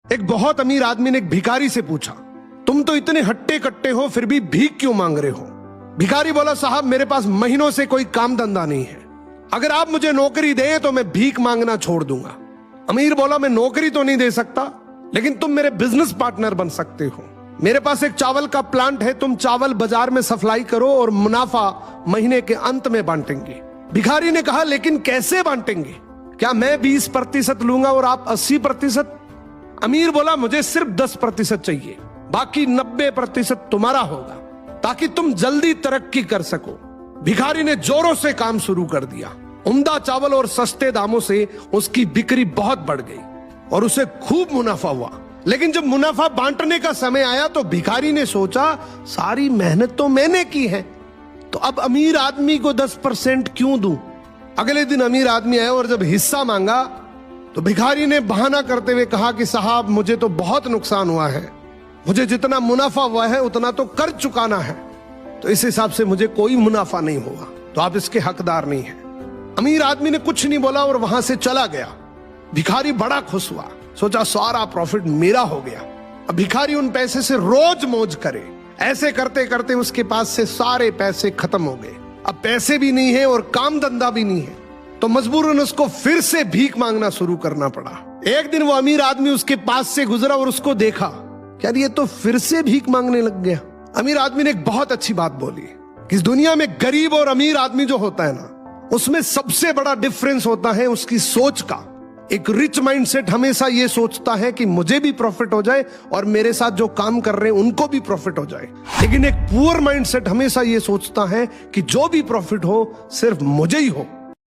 एक बहुत अमीर आदमी ने एक भिखारी से पूछा, तुम तो इतने हट्टे कट्टे हो फिर भी भीख क्यों मांग रहे हो? भिखारी बोला, साहब मेरे पास महीनों से कोई काम धंधा नहीं है, अगर आप मुझे नौकरी दें तो मैं भीख मांगना छोड़ दूंगा। अमीर बोला, मैं नौकरी तो नहीं दे सकता, लेकिन तुम मेरे बिजनेस पार्टनर बन सकते हो। मेरे पास एक चावल का प्लांट है, तुम चावल बाजार में सप्लाई करो और मुनाफा महीने के अंत में बांटेंगे। भिखारी ने कहा, लेकिन कैसे बांटेंगे? क्या मैं 20% लूंगा और आप 80%? अमीर बोला, मुझे सिर्फ 10% चाहिए, बाकी 90% तुम्हारा होगा, ताकि तुम जल्दी तरक्की कर सको। भिखारी ने जोरों से काम शुरू कर दिया। उम्दा चावल और सस्ते दामों से उसकी बिक्री बहुत बढ़ गई और उसे खूब मुनाफा हुआ। लेकिन जब मुनाफा बांटने का समय आया तो भिखारी ने सोचा, सारी मेहनत तो मैंने की है, तो अब अमीर आदमी को 10% क्यों दूं? अगले दिन अमीर आदमी आया और जब हिस्सा मांगा तो भिखारी ने बहाना करते हुए कहा कि साहब मुझे तो बहुत नुकसान हुआ है, मुझे जितना मुनाफा हुआ है उतना तो कर चुकाना है, तो इस हिसाब से मुझे कोई मुनाफा नहीं हुआ, तो आप इसके हकदार नहीं हैं। अमीर आदमी ने कुछ नहीं बोला और वहां से चला गया। भिखारी बड़ा खुश हुआ, सोचा सारा प्रॉफिट मेरा हो गया। अब भिखारी उन पैसे से रोज मौज करे। ऐसे करते करते उसके पास से सारे पैसे खत्म हो गए। अब पैसे भी नहीं है और काम धंधा भी नहीं है, तो मजबूरन उसको फिर से भीख मांगना शुरू करना पड़ा। एक दिन वो अमीर आदमी उसके पास से गुजरा और उसको देखा, क्या ये तो फिर से भीख मांगने लग गया। अमीर आदमी ने एक बहुत अच्छी बात बोली कि इस दुनिया में गरीब और अमीर आदमी जो होता है ना, उसमें सबसे बड़ा डिफरेंस होता है उसकी सोच का। एक रिच माइंडसेट हमेशा ये सोचता है कि मुझे भी प्रॉफिट हो जाए और मेरे साथ जो काम कर रहे हैं उनको भी प्रॉफिट हो जाए, लेकिन एक पुअर माइंडसेट हमेशा ये सोचता है कि जो भी प्रॉफिट हो सिर्फ मुझे ही हो।